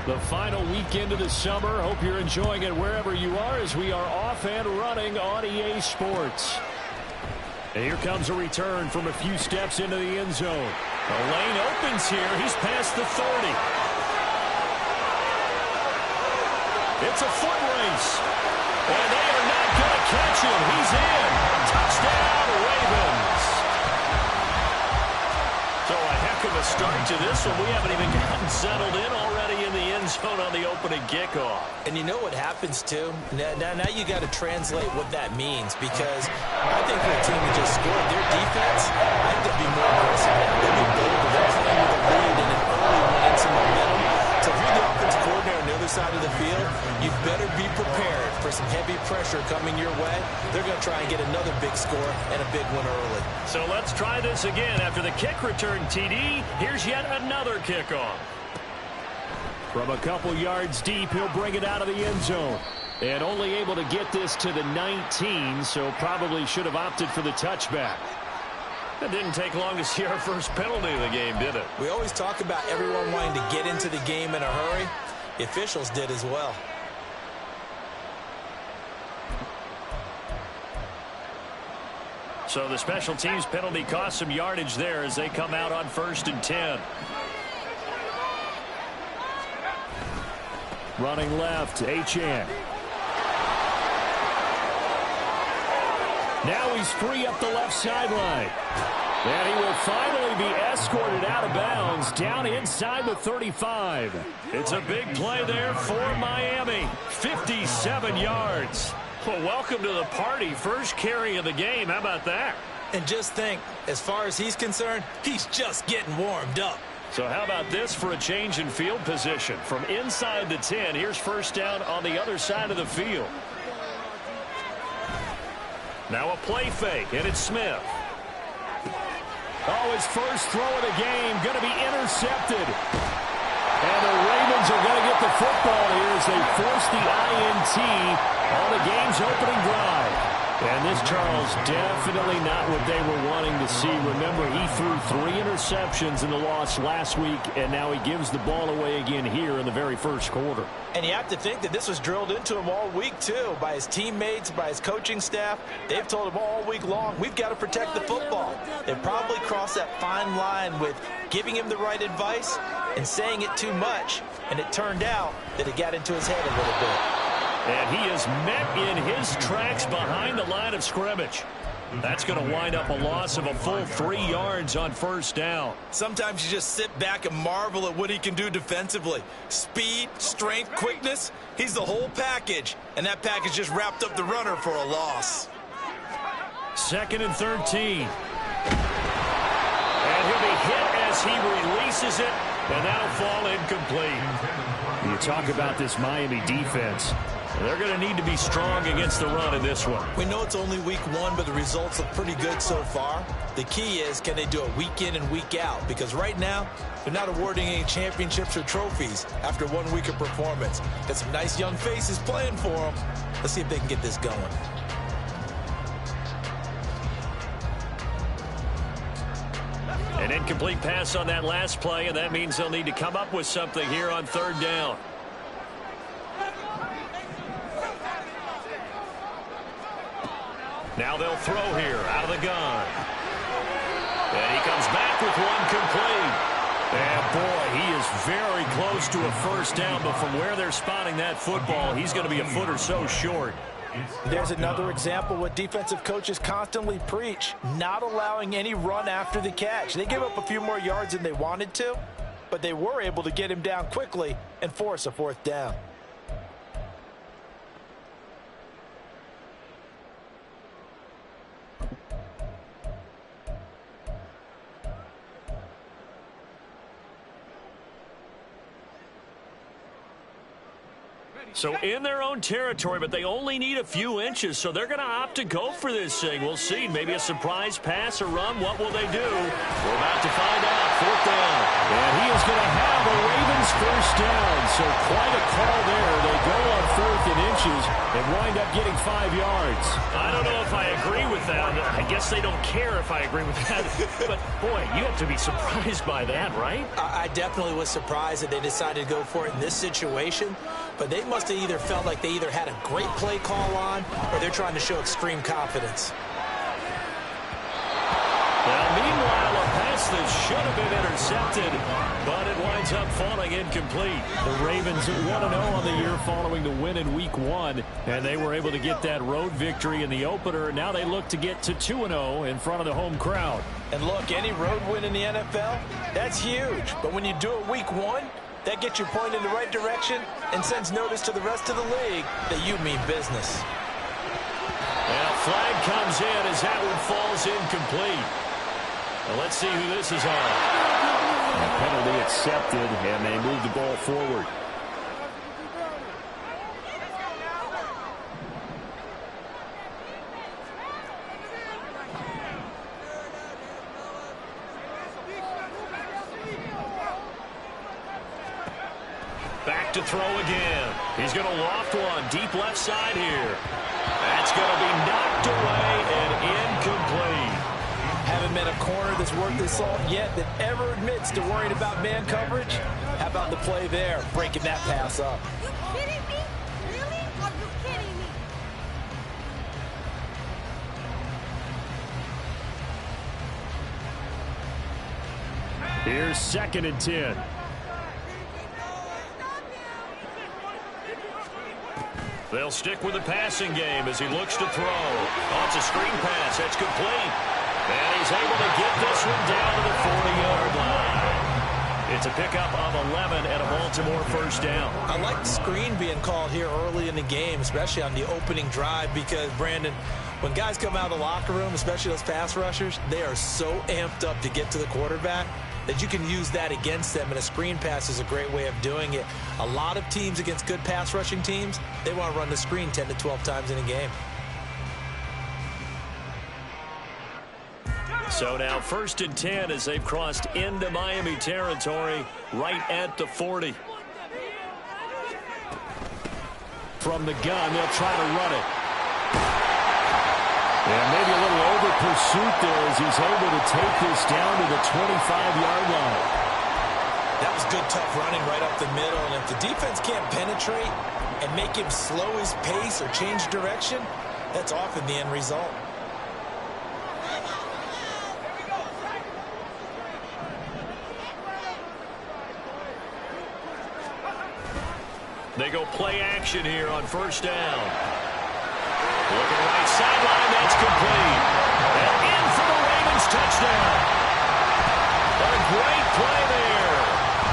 The final weekend of the summer. Hope you're enjoying it wherever you are as we are off and running on EA Sports. And here comes a return from a few steps into the end zone. The lane opens here. He's past the 30. It's a foot race. And they are not going to catch him. He's in. Touchdown, Ravens. So a heck of a start to this one. We haven't even gotten settled in already in the end zone on the opening kickoff. And you know what happens, too? Now you got to translate what that means, because I think for a team that just scored, their defense, I think they'll be more aggressive now. They'll be bold. They're playing with a lead and an early one and some momentum. So if you're the offensive coordinator on the other side of the field, you better be prepared for some heavy pressure coming your way. They're going to try and get another big score and a big one early. So let's try this again. After the kick return TD, here's yet another kickoff. From a couple yards deep, he'll bring it out of the end zone. And only able to get this to the 19, so probably should have opted for the touchback. It didn't take long to see our first penalty of the game, did it? We always talk about everyone wanting to get into the game in a hurry. The officials did as well. So the special teams penalty cost some yardage there as they come out on 1st and 10. Running left, Achane. Now he's free up the left sideline. And he will finally be escorted out of bounds down inside the 35. It's a big play there for Miami. 57 yards. Well, welcome to the party. First carry of the game. How about that? And just think, as far as he's concerned, he's just getting warmed up. So how about this for a change in field position? From inside the 10, here's first down on the other side of the field. Now a play fake, and it's Smith. Oh, his first throw of the game going to be intercepted. And the Ravens are going to get the football here as they force the INT on the game's opening drive. And this, Charles, definitely not what they were wanting to see. Remember, he threw 3 interceptions in the loss last week, and now he gives the ball away again here in the very first quarter. And you have to think that this was drilled into him all week, too, by his teammates, by his coaching staff. They've told him all week long, we've got to protect the football. They've probably crossed that fine line with giving him the right advice and saying it too much. And it turned out that it got into his head a little bit. And he is met in his tracks behind the line of scrimmage. That's going to wind up a loss of a full 3 yards on first down. Sometimes you just sit back and marvel at what he can do defensively. Speed, strength, quickness, he's the whole package. And that package just wrapped up the runner for a loss. 2nd and 13. And he'll be hit as he releases it, and that'll fall incomplete. You talk about this Miami defense. They're going to need to be strong against the run in this one. We know it's only week 1, but the results look pretty good so far. The key is, can they do it week in and week out? Because right now, they're not awarding any championships or trophies after 1 week of performance. Got some nice young faces playing for them. Let's see if they can get this going. An incomplete pass on that last play, and that means they'll need to come up with something here on 3rd down. Now they'll throw here out of the gun. And he comes back with one complete. And boy, he is very close to a first down, but from where they're spotting that football, he's going to be a foot or so short. There's another example what defensive coaches constantly preach, not allowing any run after the catch. They gave up a few more yards than they wanted to, but they were able to get him down quickly and force a 4th down. So in their own territory, but they only need a few inches, so they're going to opt to go for this thing. We'll see. Maybe a surprise pass or run. What will they do? We're about to find out. 4th down. And he is going to have a Ravens first down. So quite a call there. They go on 4th and inches, They wind up getting 5 yards. I don't know if I agree with that. I guess they don't care if I agree with that. But, boy, you have to be surprised by that, right? I definitely was surprised that they decided to go for it in this situation. But they must have either felt like they either had a great play call on or they're trying to show extreme confidence. Now, meanwhile, a pass that should have been intercepted, but it winds up falling incomplete. The Ravens 1-0 on the year following the win in Week 1, and they were able to get that road victory in the opener. Now they look to get to 2-0 in front of the home crowd. And look, any road win in the NFL, that's huge. But when you do it Week 1, that gets you pointed in the right direction and sends notice to the rest of the league that you mean business. Now, flag comes in as that one falls incomplete. Well, let's see who this is on. A penalty accepted, and they move the ball forward. Back to throw again. He's going to loft one deep left side here. That's going to be knocked away and incomplete. Haven't met a corner that's worth his salt yet that ever admits to worrying about man coverage. How about the play there, breaking that pass up? Are you kidding me? Really? Are you kidding me? Here's 2nd and 10. They'll stick with the passing game as he looks to throw. Oh, it's a screen pass. That's complete. And he's able to get this one down to the 40-yard line. It's a pickup of 11 and a Baltimore first down. I like the screen being called here early in the game, especially on the opening drive, because, Brandon, when guys come out of the locker room, especially those pass rushers, they are so amped up to get to the quarterback that you can use that against them, and a screen pass is a great way of doing it. A lot of teams against good pass rushing teams, they want to run the screen 10 to 12 times in a game. So now 1st and 10 as they've crossed into Miami territory right at the 40. From the gun, they'll try to run it. And maybe a little over pursuit there as he's able to take this down to the 25-yard line. That was good, tough running right up the middle. And if the defense can't penetrate and make him slow his pace or change direction, that's often the end result. They go play action here on 1st down. Looking right sideline, that's complete. And in for the Ravens touchdown. A great play there.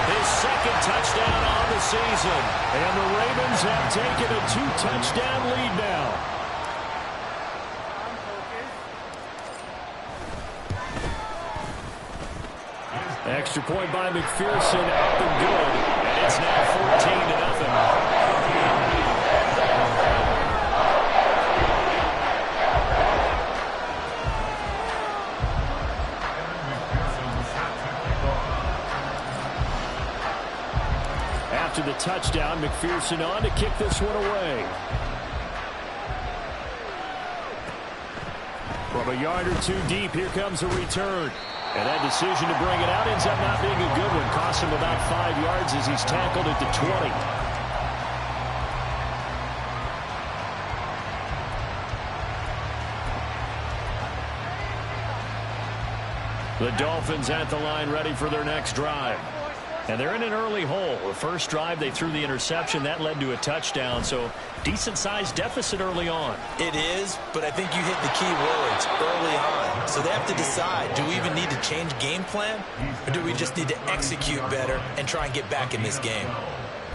His 2nd touchdown on the season. And the Ravens have taken a 2-touchdown lead now. Extra point by McPherson, up and good. And it's now 14-0. After the touchdown, McPherson on to kick this one away. From a yard or two deep, here comes a return. And that decision to bring it out ends up not being a good one. Costs him about 5 yards as he's tackled at the 20. The Dolphins at the line ready for their next drive. And they're in an early hole. The first drive, they threw the interception. That led to a touchdown. So decent-sized deficit early on. It is, but I think you hit the key words early on. So they have to decide, do we even need to change game plan? Or do we just need to execute better and try and get back in this game?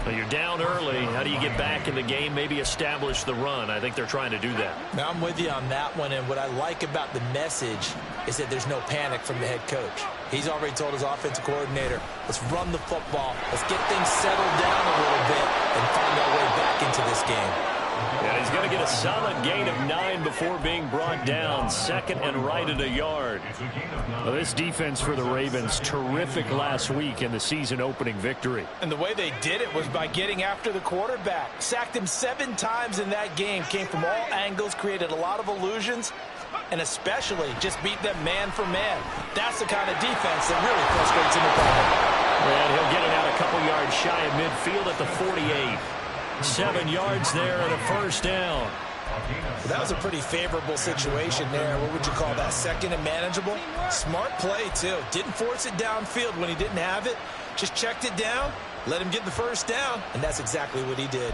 Well, you're down early. How do you get back in the game? Maybe establish the run. I think they're trying to do that. Now, I'm with you on that one. And what I like about the message is that there's no panic from the head coach. He's already told his offensive coordinator, let's run the football. Let's get things settled down a little bit and find our way back into this game. And he's going to get a solid gain of 9 before being brought down. Second and right at a yard. Well, this defense for the Ravens, terrific last week in the season-opening victory. And the way they did it was by getting after the quarterback. Sacked him 7 times in that game. Came from all angles, created a lot of illusions, and especially just beat them man for man. That's the kind of defense that really frustrates an opponent. And he'll get it out a couple yards shy of midfield at the 48. 7 yards there and a first down. Well, that was a pretty favorable situation there. What would you call that? Second and manageable? Smart play, too. Didn't force it downfield when he didn't have it. Just checked it down, let him get the first down, and that's exactly what he did.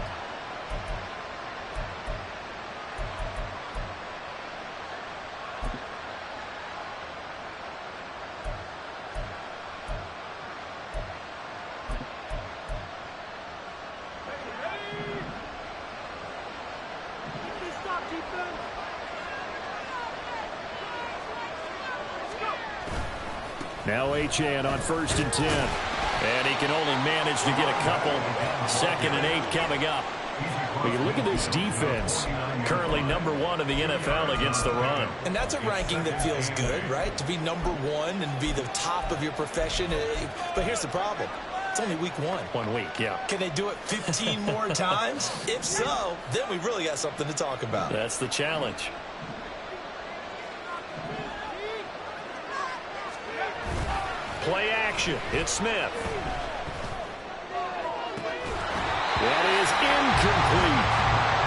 Now Achane on 1st and 10. And he can only manage to get a couple. 2nd and 8 coming up. But you look at this defense, currently number 1 in the NFL against the run. And that's a ranking that feels good, right? To be number 1 and be the top of your profession. But here's the problem. It's only week 1. 1 week, yeah. Can they do it 15 more times? If so, then we really got something to talk about. That's the challenge. Play action. It's Smith. That is incomplete.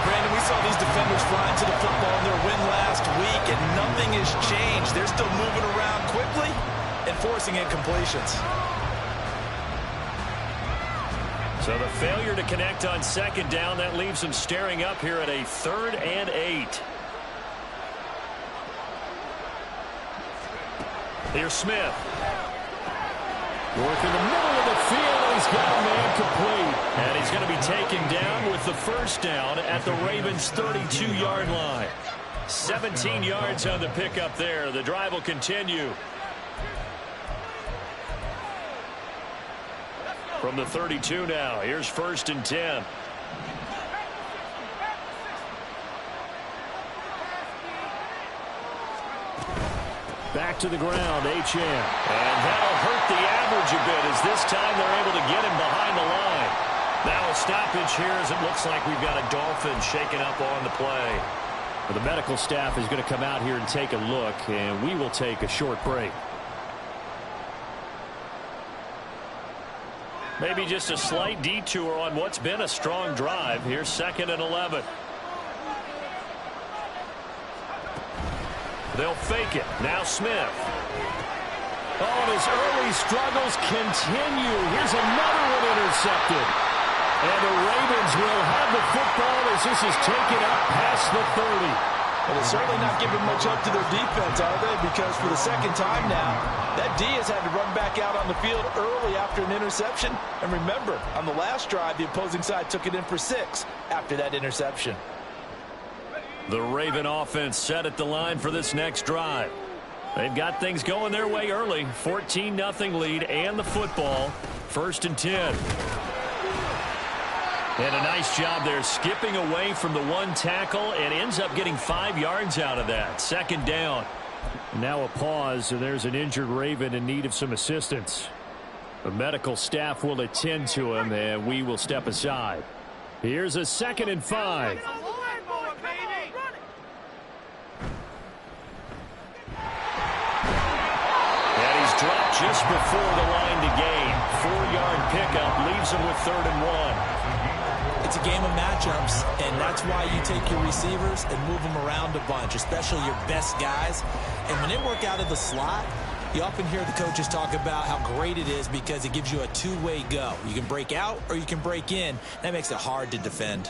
Brandon, we saw these defenders flying to the football in their win last week, and nothing has changed. They're still moving around quickly and forcing incompletions. So the failure to connect on 2nd down, that leaves them staring up here at a 3rd and 8. Here's Smith. Work in the middle of the field, and he's got a man complete. And he's going to be taken down with the first down at the Ravens' 32-yard line. 17 yards on the pickup there. The drive will continue. From the 32 now, here's 1st and 10. Back to the ground, Achane. And that'll hurt the average a bit as this time they're able to get him behind the line. Now a stoppage here as it looks like we've got a Dolphin shaken up on the play. Well, the medical staff is going to come out here and take a look, and we will take a short break. Maybe just a slight detour on what's been a strong drive. Here's 2nd and 11. They'll fake it. Now Smith. Oh, and his early struggles continue. Here's another one intercepted. And the Ravens will have the football as this is taken up past the 30. Well, they're certainly not giving much up to their defense, are they? Because for the 2nd time now, that D has had to run back out on the field early after an interception. And remember, on the last drive, the opposing side took it in for 6 after that interception. The Raven offense set at the line for this next drive. They've got things going their way early. 14-0 lead and the football. 1st and 10. And a nice job there skipping away from the 1 tackle and ends up getting 5 yards out of that. 2nd down. Now a pause, and there's an injured Raven in need of some assistance. The medical staff will attend to him, and we will step aside. Here's a 2nd and 5. Dropped just before the line to gain. 4-yard pickup leaves him with 3rd and 1. It's a game of matchups, and that's why you take your receivers and move them around a bunch, especially your best guys. And when they work out of the slot, you often hear the coaches talk about how great it is because it gives you a two-way go. You can break out or you can break in. That makes it hard to defend.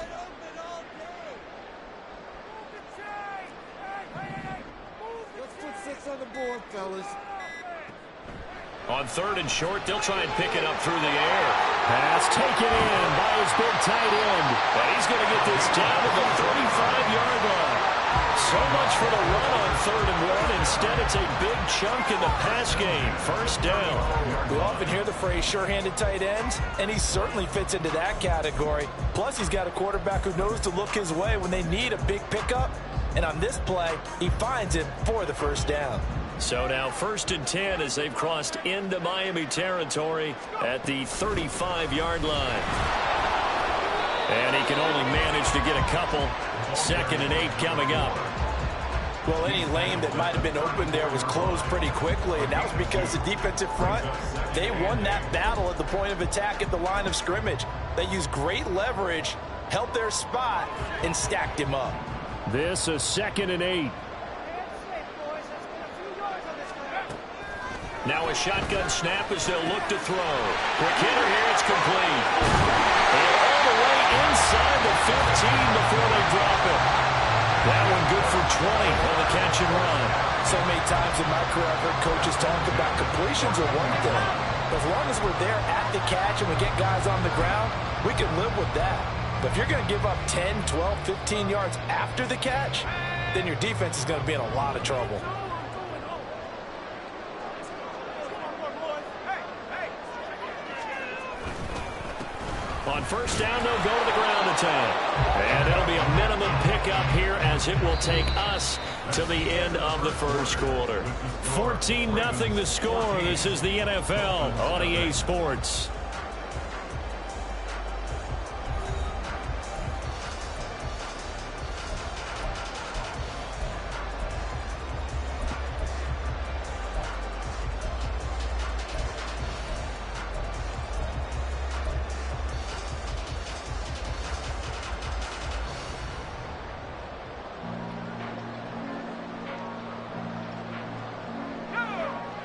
Let's put 6 on the board, fellas. On 3rd and short, they'll try and pick it up through the air. Pass taken in by his big tight end. And he's going to get this down to the 35-yard line. So much for the run on 3rd and 1. Instead, it's a big chunk in the pass game. First down. We often hear the phrase sure-handed tight ends, and he certainly fits into that category. Plus, he's got a quarterback who knows to look his way when they need a big pickup. And on this play, he finds it for the first down. So now 1st and 10 as they've crossed into Miami territory at the 35-yard line. And he can only manage to get a couple. 2nd and 8 coming up. Well, any lane that might have been open there was closed pretty quickly, and that was because the defensive front, they won that battle at the point of attack at the line of scrimmage. They used great leverage, held their spot, and stacked him up. This is 2nd and 8. Now a shotgun snap as they'll look to throw. Quick hitter here, it's complete. And all the way inside the 15 before they drop it. That one good for 20 on the catch and run. So many times in my career I've heard coaches talk about completions are one thing. As long as we're there at the catch and we get guys on the ground, we can live with that. But if you're going to give up 10, 12, 15 yards after the catch, then your defense is going to be in a lot of trouble. On first down, they'll go to the ground attack. And it'll be a minimum pickup here as it will take us to the end of the first quarter. 14-0 the score. This is the NFL on EA Sports.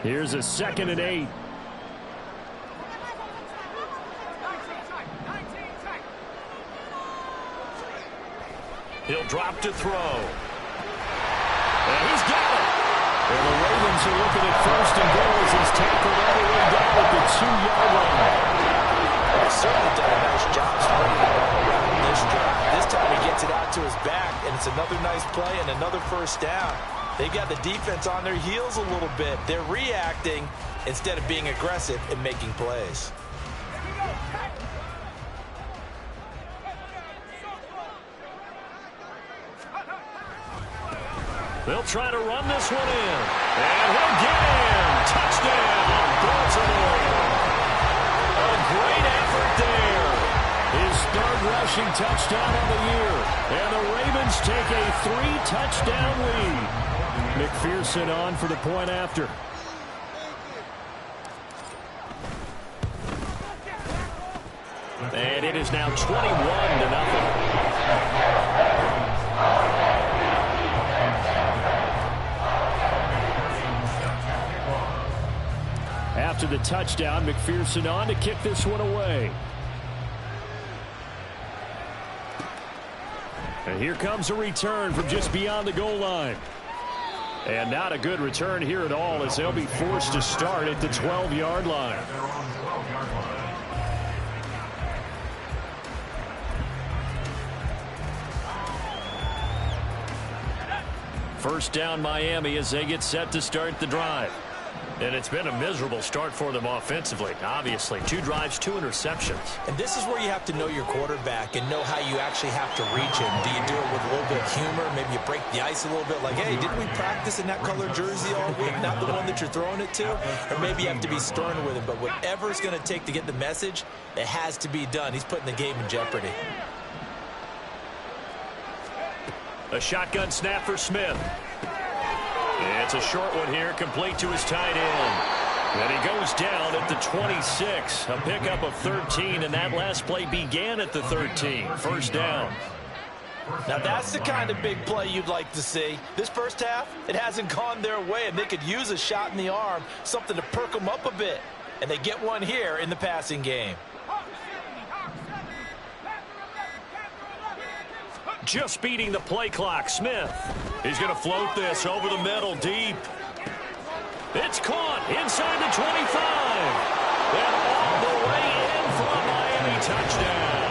Here's a 2nd and 8. He'll drop to throw. And he's got it. And the Ravens are looking at 1st and goal as he's tackled all the way down at the 2-yard line. He's certainly done a nice job spreading the ball around this drive. This time he gets it out to his back, and it's another nice play and another first down. They got the defense on their heels a little bit. They're reacting instead of being aggressive and making plays. They'll try to run this one in. And he'll get in. Touchdown, Baltimore. A great effort there. His 3rd rushing touchdown of the year. And the Ravens take a 3-touchdown lead. McPherson on for the point after. And it is now 21-0. After the touchdown, McPherson on to kick this one away. And here comes a return from just beyond the goal line. And not a good return here at all as they'll be forced to start at the 12-yard line. First down Miami as they get set to start the drive. And it's been a miserable start for them offensively, obviously. 2 drives, 2 interceptions. And this is where you have to know your quarterback and know how you actually have to reach him. Do you do it with a little bit of humor? Maybe you break the ice a little bit like, hey, didn't we practice in that color jersey all week? Not the one that you're throwing it to? Or maybe you have to be stern with him. But whatever it's going to take to get the message, it has to be done. He's putting the game in jeopardy. A shotgun snap for Smith. It's a short one here, complete to his tight end. And he goes down at the 26. A pickup of 13, and that last play began at the 13. First down. Now that's the kind of big play you'd like to see. This first half, it hasn't gone their way, and they could use a shot in the arm, something to perk them up a bit. And they get one here in the passing game. Just beating the play clock. Smith. He's going to float this over the middle deep. It's caught inside the 25. And all the way in for a Miami touchdown.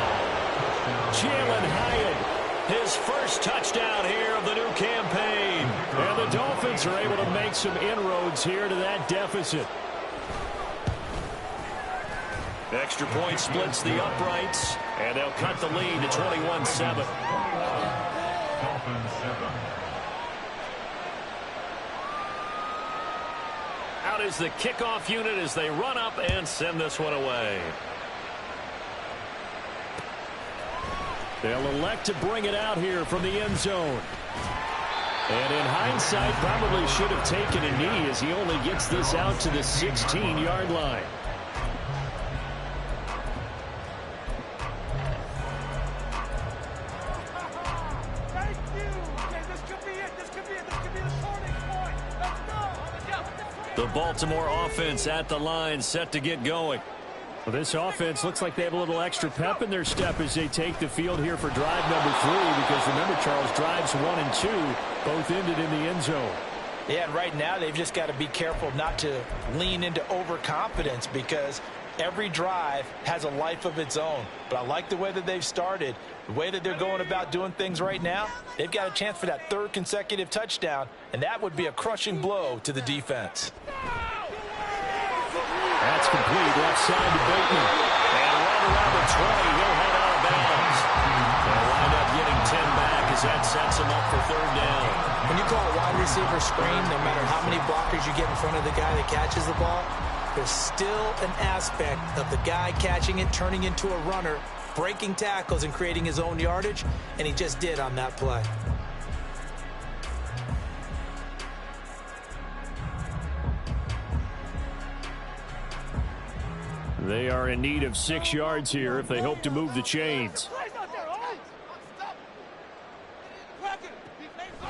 Jalen Hyatt, his first touchdown here of the new campaign. And the Dolphins Ravens are able to make some inroads here to that deficit. Extra point splits the uprights, and they'll cut the lead to 21-7. Out is the kickoff unit as they run up and send this one away. They'll elect to bring it out here from the end zone. And in hindsight, probably should have taken a knee as he only gets this out to the 16-yard line. The Baltimore offense at the line, set to get going. Well, this offense looks like they have a little extra pep in their step as they take the field here for drive number 3, because remember, Charles, drives 1 and 2 both ended in the end zone. Yeah, and right now they've just got to be careful not to lean into overconfidence, because every drive has a life of its own. But I like the way that they've started, the way that they're going about doing things right now. They've got a chance for that 3rd consecutive touchdown, and that would be a crushing blow to the defense. That's complete, left side to Bateman. And right around the 20, he'll head out of bounds. They'll wind up getting 10 back as that sets him up for 3rd down. When you call a wide receiver screen, no matter how many blockers you get in front of the guy that catches the ball, there's still an aspect of the guy catching it, turning into a runner, breaking tackles and creating his own yardage, and he just did on that play. They are in need of 6 yards here if they hope to move the chains.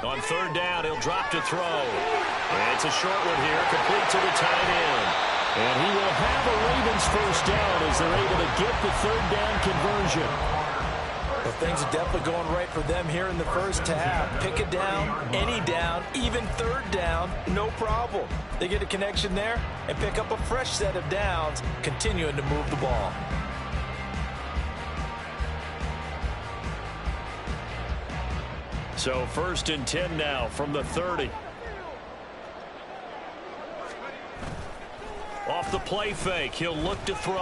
On 3rd down, he'll drop to throw. And it's a short one here, complete to the tight end. And he will have a Ravens 1st down as they're able to get the 3rd down conversion. Well, things are definitely going right for them here in the first half. Pick a down, any down, even 3rd down, no problem. They get a connection there and pick up a fresh set of downs, continuing to move the ball. So 1st and 10 now from the 30. Off the play fake, he'll look to throw.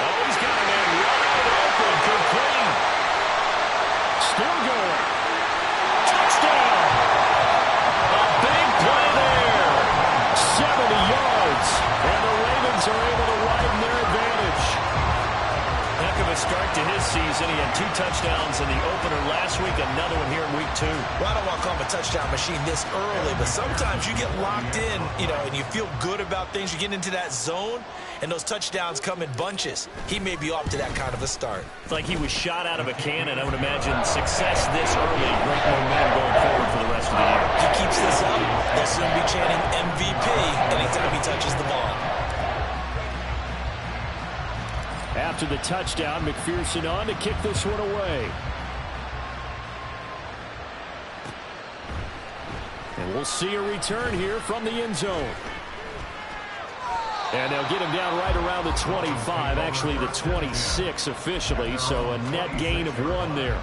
Oh, he's got a man wide open, complete. Still going. Touchdown! A big play there. 70 yards. And the Ravens are able to widen their advantage. Heck of a start to his season. He had 2 touchdowns in the opener last week, another one here in week 2. Well, I don't want to call him a touchdown machine this early, but sometimes you get locked in, and you feel good about things. You get into that zone, and those touchdowns come in bunches. He may be off to that kind of a start. It's like he was shot out of a cannon. I would imagine success this early, great momentum going forward for the rest of the year. He keeps this up, they'll soon be chanting MVP anytime he touches the ball. After the touchdown, McPherson on to kick this one away. And we'll see a return here from the end zone. And they'll get him down right around the 25, actually the 26 officially, so a net gain of 1 there.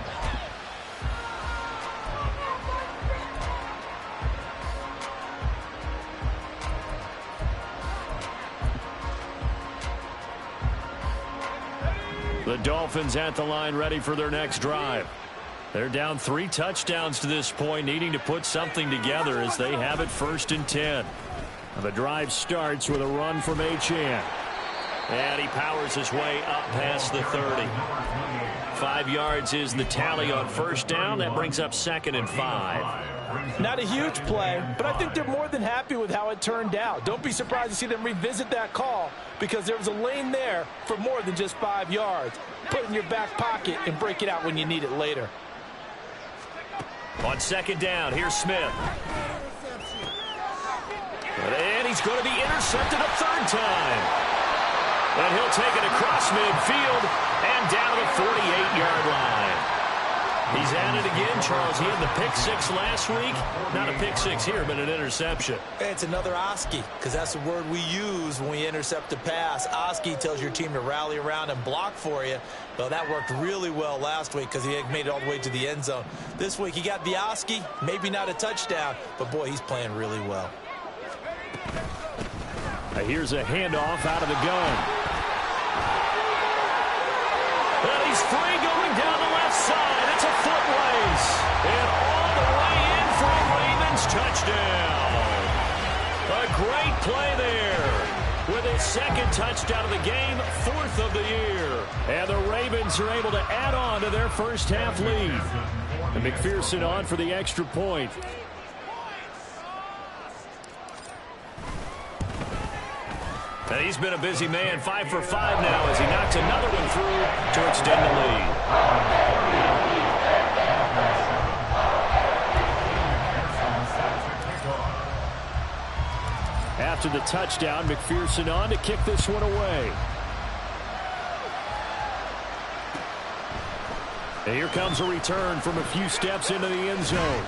The Dolphins at the line, ready for their next drive. They're down 3 touchdowns to this point, needing to put something together as they have it 1st and 10. The drive starts with a run from Achane. And he powers his way up past the 30. 5 yards is the tally on 1st down. That brings up 2nd and 5. Not a huge play, but I think they're more than happy with how it turned out. Don't be surprised to see them revisit that call, because there was a lane there for more than just 5 yards. Put it in your back pocket and break it out when you need it later. On 2nd down, here's Smith. And he's going to be intercepted a 3rd time. And he'll take it across midfield and down to the 48-yard line. He's at it again, Charles. He had the pick six last week. Not a pick six here, but an interception. It's another Oski, because that's the word we use when we intercept a pass. Oski tells your team to rally around and block for you. Well, that worked really well last week because he made it all the way to the end zone. This week he got the Oski, maybe not a touchdown, but boy, he's playing really well. Here's a handoff out of the gun. And he's free going down the left side. It's a foot race. And all the way in for a Ravens touchdown. A great play there. With his second touchdown of the game, 4th of the year. And the Ravens are able to add on to their first half lead. And McPherson on for the extra point. And he's been a busy man, 5 for 5 now as he knocks another one through to extend the lead. After the touchdown, McPherson on to kick this one away. And here comes a return from a few steps into the end zone.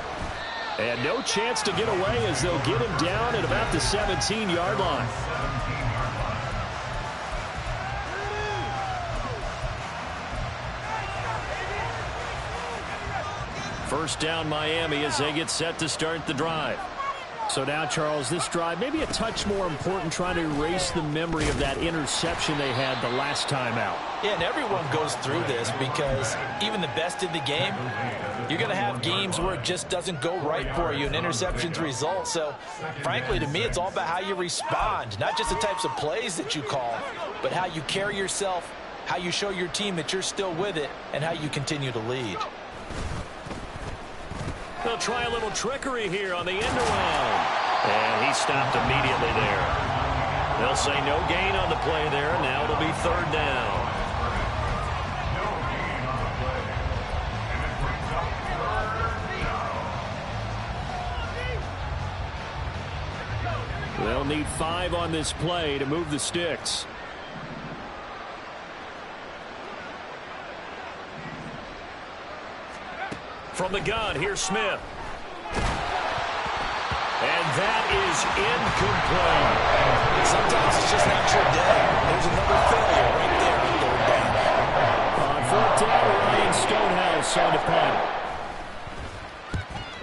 And no chance to get away as they'll get him down at about the 17-yard line. First down Miami as they get set to start the drive. So now, Charles, this drive maybe a touch more important, trying to erase the memory of that interception they had the last time out. Yeah, and everyone goes through this because even the best in the game, you're going to have games where it just doesn't go right for you, and interceptions result. So, frankly, to me, it's all about how you respond, not just the types of plays that you call, but how you carry yourself, how you show your team that you're still with it, and how you continue to lead. They'll try a little trickery here on the end around. And he stopped immediately there. They'll say no gain on the play there. Now it'll be 3rd down. They'll need 5 on this play to move the sticks. From the gun, here's Smith. And that is incomplete. Sometimes it's just not your day. There's another failure right there on 3rd down. On 4th down, Ryan Stonehouse on to punt.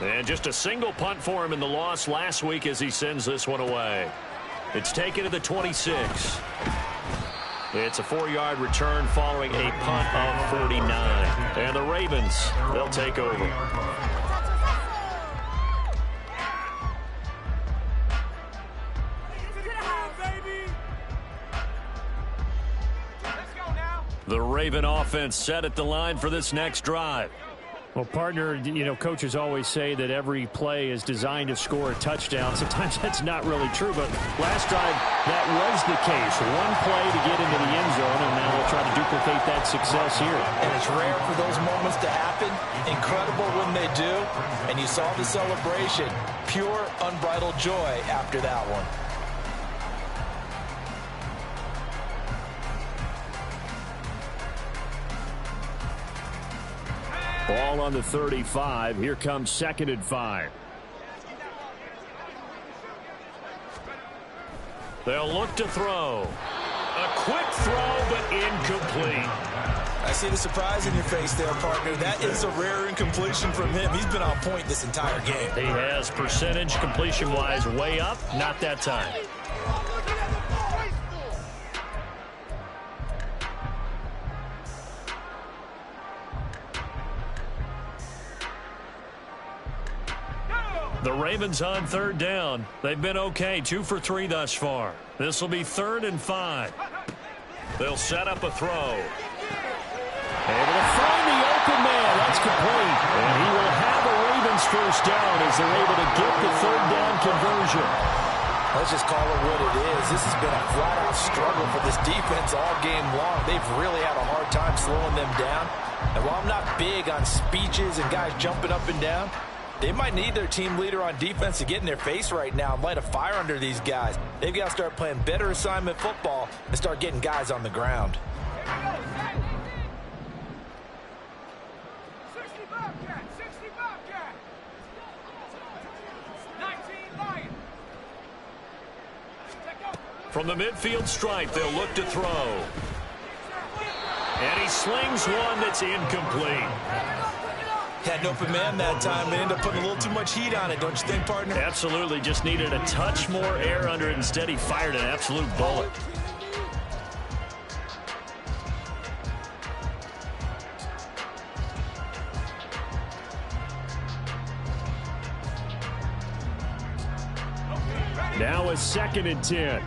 And just a single punt for him in the loss last week as he sends this one away. It's taken to the 26. It's a 4-yard return following a punt of 49. And the Ravens, they'll take over. The Raven offense set at the line for this next drive. Well, partner, you know, coaches always say that every play is designed to score a touchdown. Sometimes that's not really true, but last drive, that was the case. One play to get into the end zone, and now we'll try to duplicate that success here. And it's rare for those moments to happen. Incredible when they do. And you saw the celebration. Pure, unbridled joy after that one. Ball on the 35. Here comes 2nd and 5. They'll look to throw. A quick throw, but incomplete. I see the surprise in your face there, partner. That is a rare incompletion from him. He's been on point this entire game. He has percentage completion-wise way up. Not that time. The Ravens on 3rd down. They've been okay, 2 for 3 thus far. This will be 3rd and 5. They'll set up a throw. Able to find the open man. That's complete. And he will have a Ravens first down as they're able to get the 3rd down conversion. Let's just call it what it is. This has been a flat-out struggle for this defense all game long. They've really had a hard time slowing them down. And while I'm not big on speeches and guys jumping up and down, they might need their team leader on defense to get in their face right now and light a fire under these guys. They've got to start playing better assignment football and start getting guys on the ground. 60 back. From the midfield stripe, they'll look to throw. And he slings one that's incomplete. Had an open man that time, but ended up putting a little too much heat on it, don't you think, partner? Absolutely. Just needed a touch more air under it. Instead, he fired an absolute bullet. Now a 2nd and 10.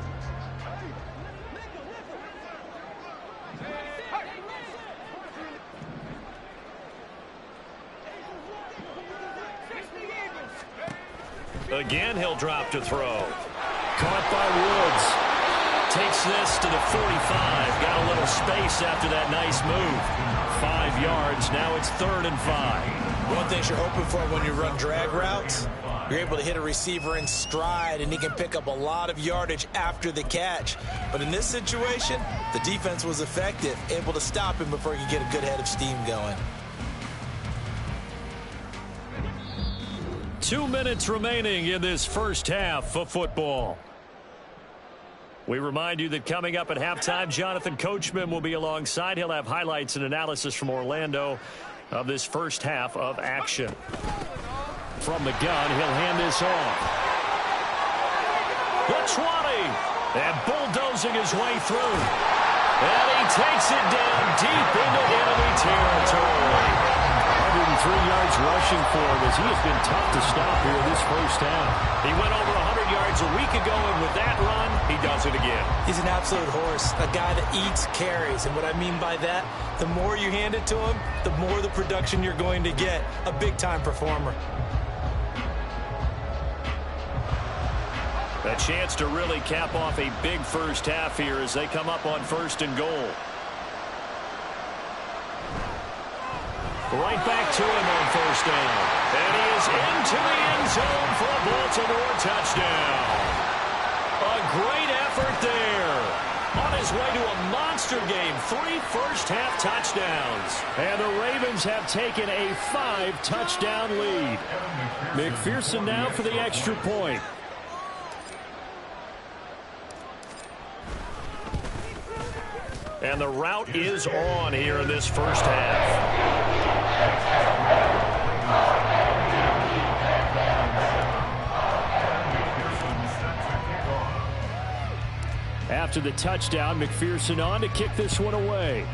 Again, he'll drop to throw. Caught by Woods. Takes this to the 45. Got a little space after that nice move. 5 yards. Now it's 3rd and 5. One thing you're hoping for when you run drag routes, you're able to hit a receiver in stride, and he can pick up a lot of yardage after the catch. But in this situation, the defense was effective, able to stop him before he could get a good head of steam going. 2 minutes remaining in this first half of football. We remind you that coming up at halftime, Jonathan Coachman will be alongside. He'll have highlights and analysis from Orlando of this first half of action. From the gun, he'll hand this off. The 20. And bulldozing his way through. And he takes it down deep into enemy territory. 103 yards rushing for him as he has been tough to stop here this first half. He went over 100 yards a week ago, and with that run, he does it again. He's an absolute horse, a guy that eats carries. And what I mean by that, the more you hand it to him, the more the production you're going to get. A big-time performer. A chance to really cap off a big first half here as they come up on 1st and goal. Right back to him on 1st down. And he is into the end zone for a Baltimore touchdown. A great effort there. On his way to a monster game. 3 first-half touchdowns. And the Ravens have taken a 5-touchdown lead. McPherson now for the extra point. And the route is on here in this first half. After the touchdown, McPherson on to kick this one away.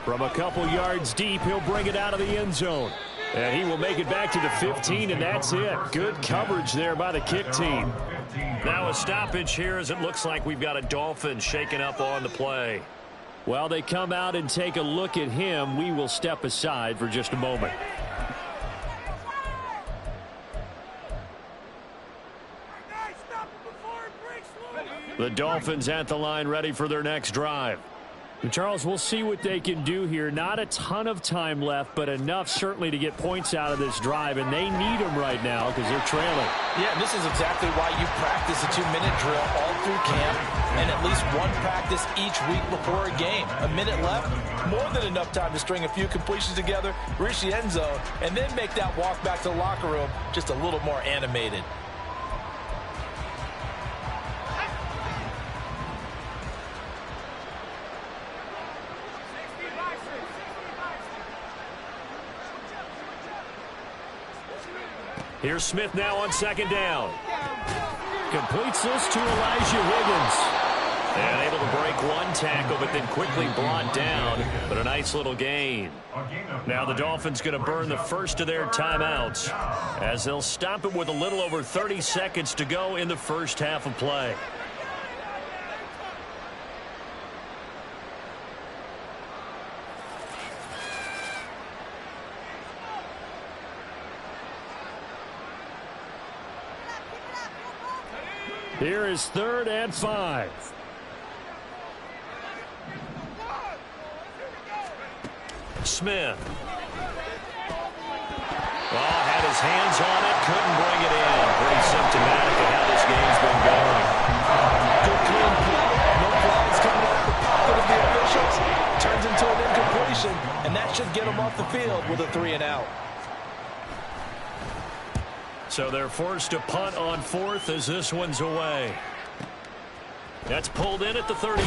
From a couple yards deep, he'll bring it out of the end zone. And he will make it back to the 15, and that's it. Good coverage there by the kick team. Now a stoppage here as it looks like we've got a Dolphin shaken up on the play. While they come out and take a look at him, we will step aside for just a moment. The Dolphins at the line ready for their next drive. And Charles, we'll see what they can do here. Not a ton of time left, but enough certainly to get points out of this drive, and they need them right now because they're trailing. Yeah, and this is exactly why you practice a 2-minute drill all through camp and at least one practice each week before a game. A minute left, more than enough time to string a few completions together, reach the end zone, and then make that walk back to the locker room just a little more animated. Here's Smith now on 2nd down. Completes this to Elijah Higgins. And able to break one tackle, but then quickly brought down. But a nice little gain. Now the Dolphins going to burn the first of their timeouts as they'll stop it with a little over 30 seconds to go in the first half of play. Here is 3rd and 5. Smith. Well, had his hands on it, couldn't bring it in. Pretty symptomatic of how this game's been going. Good clean play. No flags coming out of the pocket of the officials. Turns into an incompletion, and that should get him off the field with a 3-and-out. So they're forced to punt on fourth as this one's away. That's pulled in at the 32.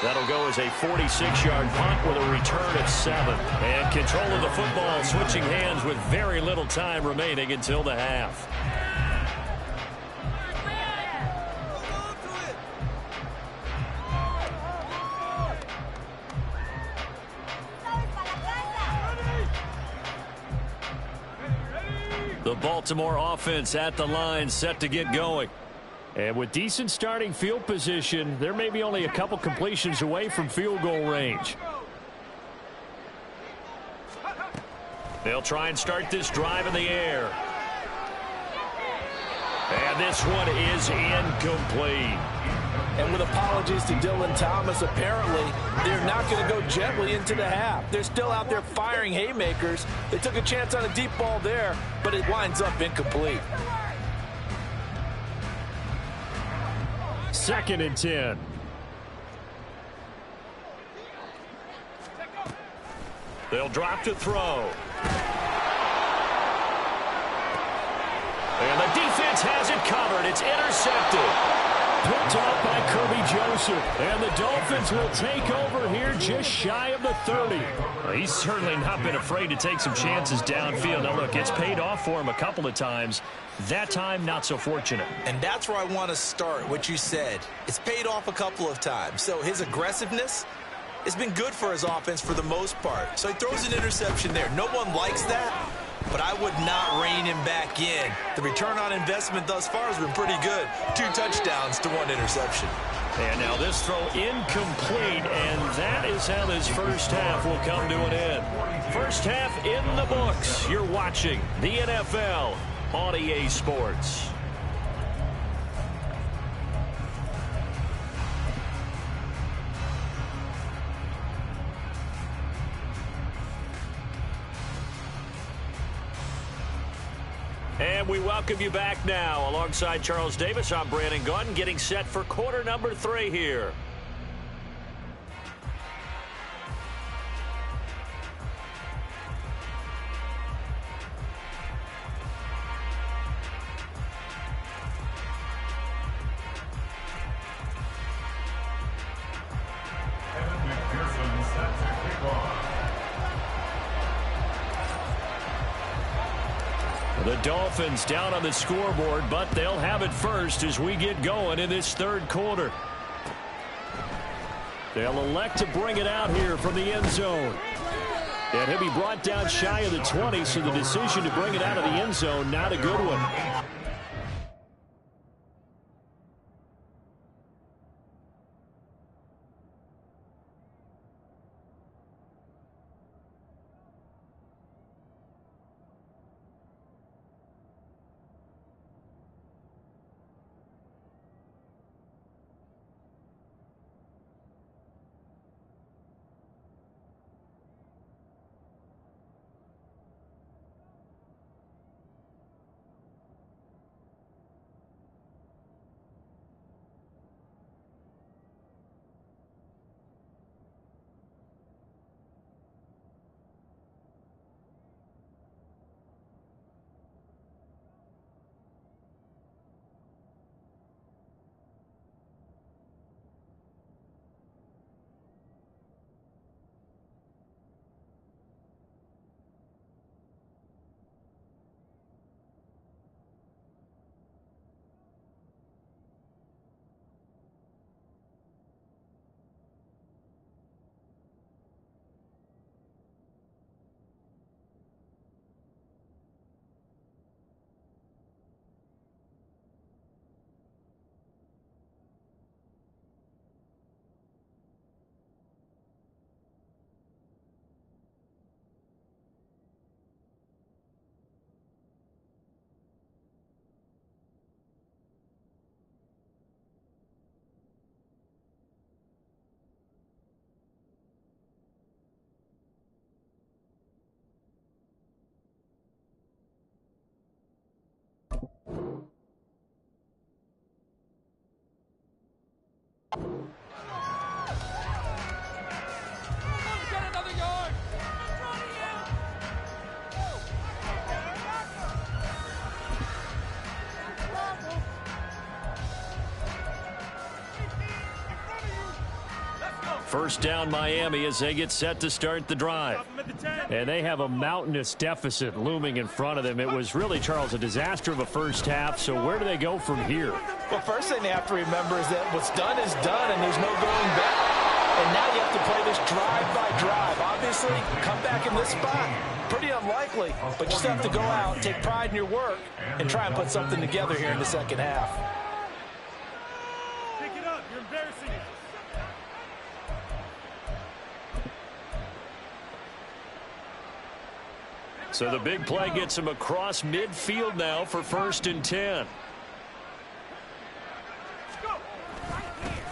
That'll go as a 46-yard punt with a return of 7. And control of the football switching hands with very little time remaining until the half. The Baltimore offense at the line set to get going. And with decent starting field position, they're maybe only a couple completions away from field goal range. They'll try and start this drive in the air. And this one is incomplete. And with apologies to Dylan Thomas, apparently they're not going to go gently into the half. They're still out there firing haymakers. They took a chance on a deep ball there, but it winds up incomplete. 2nd and 10. They'll drop to throw. And the defense has it covered. It's intercepted. Picked off by Kirby Joseph. And the Dolphins will take over here just shy of the 30. Well, he's certainly not been afraid to take some chances downfield. Now, look, it's paid off for him a couple of times. That time, not so fortunate. And that's where I want to start, what you said. It's paid off a couple of times. So his aggressiveness has been good for his offense for the most part. So he throws an interception there. No one likes that, but I would not rein him back in. The return on investment thus far has been pretty good. 2 touchdowns to 1 interception. And now this throw incomplete, and that is how this first half will come to an end. First half in the books. You're watching the NFL on EA Sports. And we welcome you back now. Alongside Charles Davis, I'm Brandon Gaudin, getting set for quarter number 3 here. The Dolphins down on the scoreboard, but they'll have it first as we get going in this 3rd quarter. They'll elect to bring it out here from the end zone. And he'll be brought down shy of the 20, so the decision to bring it out of the end zone, not a good one. First down Miami as they get set to start the drive. And they have a mountainous deficit looming in front of them. It was really, Charles, a disaster of a first half. So where do they go from here? Well, first thing they have to remember is that what's done is done, and there's no going back. And now you have to play this drive by drive. Obviously, come back in this spot, pretty unlikely. But you still have to go out, take pride in your work, and try and put something together here in the second half. Pick it up. You're embarrassing it. So the big play gets him across midfield now for 1st and 10.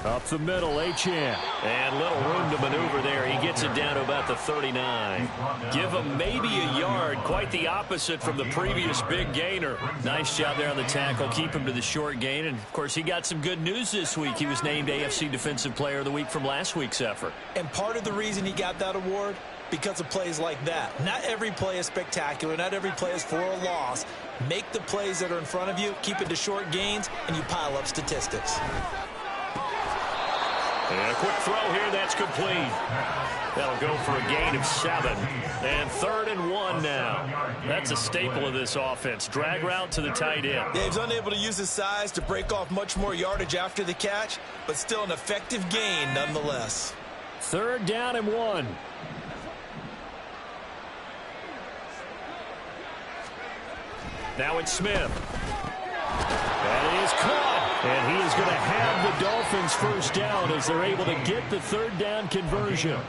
Up the middle, Achane. And little room to maneuver there. He gets it down to about the 39. Give him maybe a yard. Quite the opposite from the previous big gainer. Nice job there on the tackle. Keep him to the short gain. And, of course, he got some good news this week. He was named AFC Defensive Player of the Week from last week's effort. And part of the reason he got that award, because of plays like that. Not every play is spectacular. Not every play is for a loss. Make the plays that are in front of you, keep it to short gains, and you pile up statistics. And a quick throw here, that's complete. That'll go for a gain of 7. And 3rd and 1 now. That's a staple of this offense. Drag route to the tight end. Yeah, he's unable to use his size to break off much more yardage after the catch, but still an effective gain nonetheless. 3rd down and 1. Now it's Smith. That is caught. And he is going to have the Dolphins first down as they're able to get the 3rd down conversion.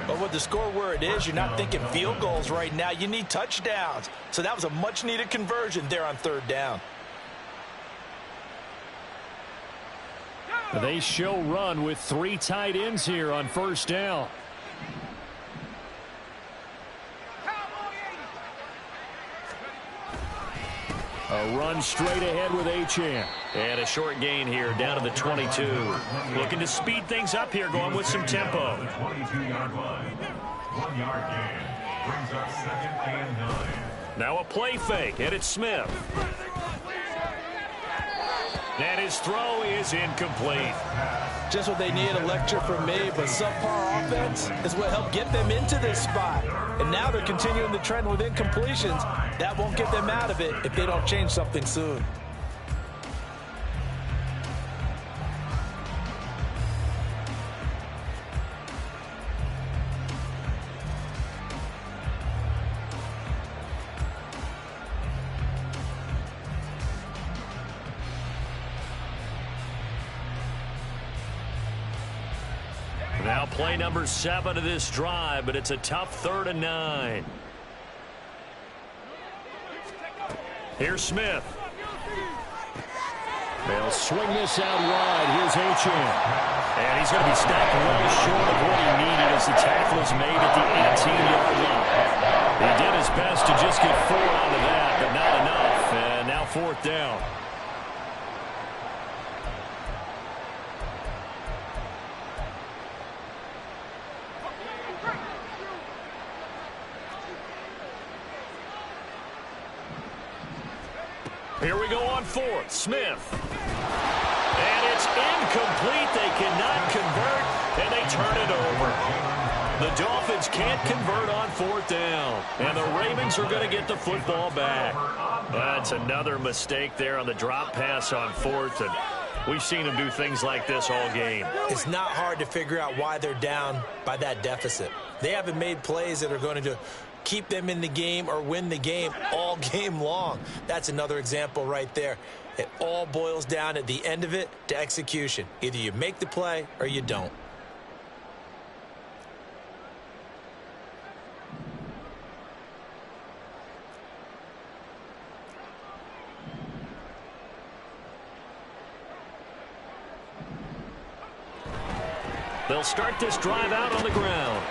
But with the score where it is, you're not thinking field goals right now. You need touchdowns. So that was a much-needed conversion there on 3rd down. They show run with 3 tight ends here on 1st down. A run straight ahead with Achane. And a short gain here down to the 22. Looking to speed things up here, going with some tempo. 22-yard line. 1-yard gain. Brings up 2nd and 9. Now a play fake, and it's Smith. And his throw is incomplete. Just what they need, a lecture from me, but subpar offense is what helped get them into this spot. And now they're continuing the trend with incompletions. That won't get them out of it if they don't change something soon. Now play number 7 of this drive, but it's a tough 3rd and 9. Here's Smith. They'll swing this out wide. Here's Achane. And he's going to be snapped well short of what he needed as the tackle is made at the 18-yard line. He did his best to just get 4 out of that, but not enough. And now 4th down. Here we go on 4th. Smith. And it's incomplete. They cannot convert, and they turn it over. The Dolphins can't convert on 4th down, and the Ravens are going to get the football back. That's another mistake there on the drop pass on 4th, and we've seen them do things like this all game. It's not hard to figure out why they're down by that deficit. They haven't made plays that are going to keep them in the game or win the game all game long. That's another example right there. It all boils down at the end of it to execution. Either you make the play or you don't. They'll start this drive out on the ground.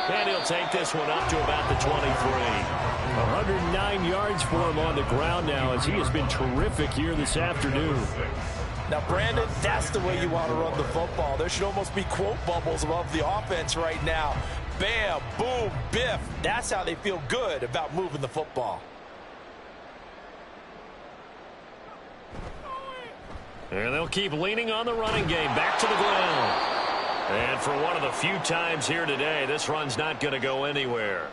And he'll take this one up to about the 23. 109 yards for him on the ground now as he has been terrific here this afternoon. Now, Brandon, that's the way you want to run the football. There should almost be quote bubbles above the offense right now. Bam, boom, biff. That's how they feel good about moving the football. And they'll keep leaning on the running game. Back to the ground. And for one of the few times here today, this run's not going to go anywhere.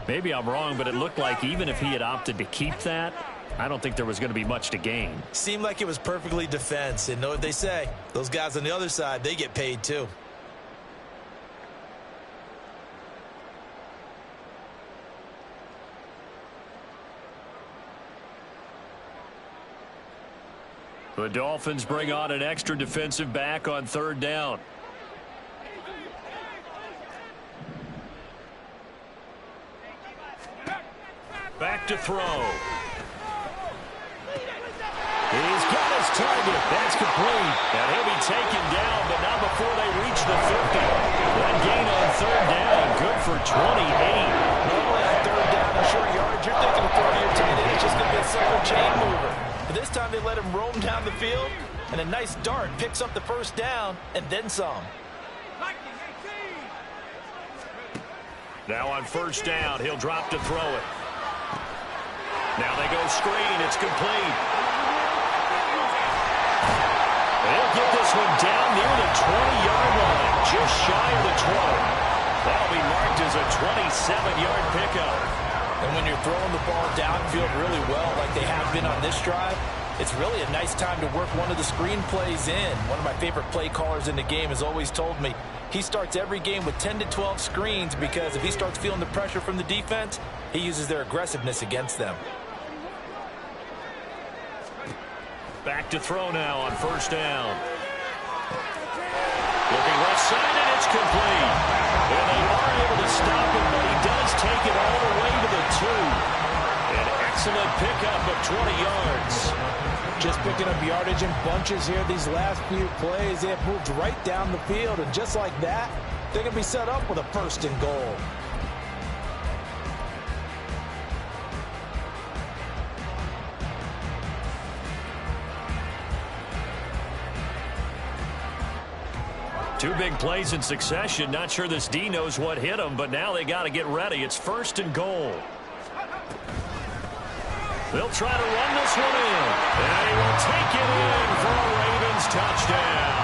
Maybe I'm wrong, but it looked like even if he had opted to keep that, I don't think there was going to be much to gain. Seemed like it was perfectly defense. And know what they say? Those guys on the other side, they get paid too. The Dolphins bring on an extra defensive back on third down. Back to throw. He's got his target. That's complete. And he'll be taken down, but not before they reach the 50. That gain on third down, good for 28. Normally on third down and short yardage, you're thinking of throwing your tight end. It's just going to be a simple chain mover. But this time they let him roam down the field, and a nice dart picks up the first down and then some. Now on first down, he'll drop to throw it. Now they go screen. It's complete. They'll get this one down near the 20-yard line, just shy of the 20. That'll be marked as a 27-yard pickup. And when you're throwing the ball downfield really well like they have been on this drive, it's really a nice time to work one of the screen plays in. One of my favorite play callers in the game has always told me he starts every game with 10 to 12 screens because if he starts feeling the pressure from the defense, he uses their aggressiveness against them. Back to throw now on first down. Looking left side, and it's complete. And they are able to stop him, but he does take it all the way to the 2. An excellent pickup of 20 yards. Just picking up yardage in bunches here these last few plays. They have moved right down the field, and just like that, they're going to be set up with a first and goal. Two big plays in succession. Not sure this D knows what hit him, but now they got to get ready. It's first and goal. They'll try to run this one in. And he will take it in for a Ravens touchdown.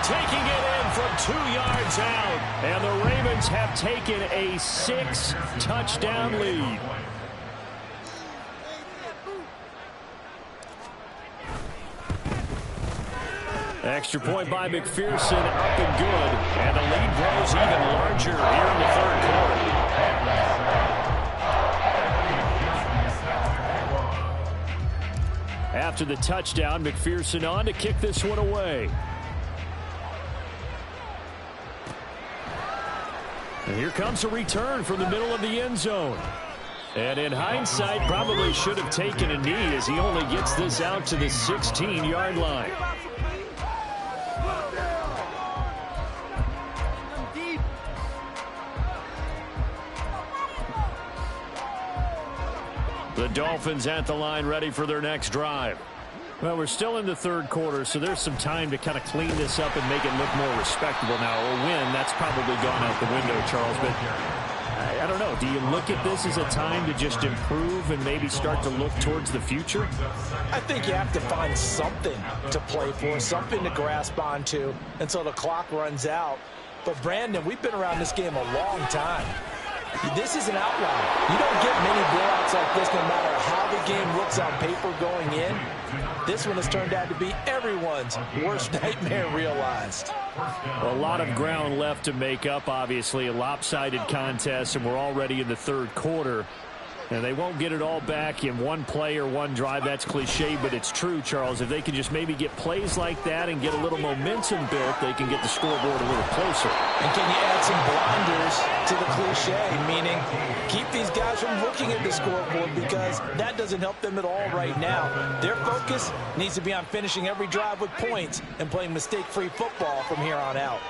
Taking it in from 2 yards out. And the Ravens have taken a 6-touchdown lead. Extra point by McPherson, up and good. And the lead grows even larger here in the third quarter. After the touchdown, McPherson on to kick this one away. And here comes a return from the middle of the end zone. And in hindsight, probably should have taken a knee as he only gets this out to the 16-yard line. The Dolphins at the line ready for their next drive. Well, we're still in the third quarter, so there's some time to kind of clean this up and make it look more respectable now. A win, that's probably gone out the window, Charles. But I don't know. Do you look at this as a time to just improve and maybe start to look towards the future? I think you have to find something to play for, something to grasp onto until the clock runs out. But, Brandon, we've been around this game a long time. This is an outlier. You don't get many blowouts like this no matter how the game looks on paper going in. This one has turned out to be everyone's worst nightmare realized. A lot of ground left to make up, obviously. A lopsided contest, and we're already in the third quarter. And they won't get it all back in one play or one drive. That's cliche, but it's true, Charles. If they can just maybe get plays like that and get a little momentum built, they can get the scoreboard a little closer. And can you add some blinders to the cliche, meaning keep these guys from looking at the scoreboard because that doesn't help them at all right now. Their focus needs to be on finishing every drive with points and playing mistake-free football from here on out.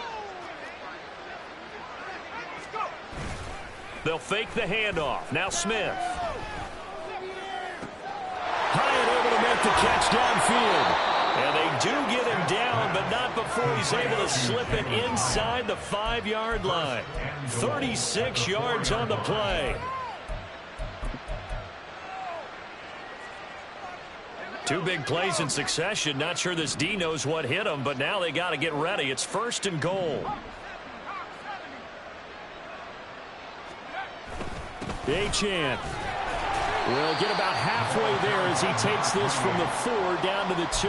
They'll fake the handoff. Now Smith. High and able to make the catch downfield. And they do get him down, but not before he's able to slip it inside the 5-yard line. 36 yards on the play. Two big plays in succession. Not sure this D knows what hit him, but now they got to get ready. It's 1st and goal. Achane will get about halfway there as he takes this from the 4 down to the 2.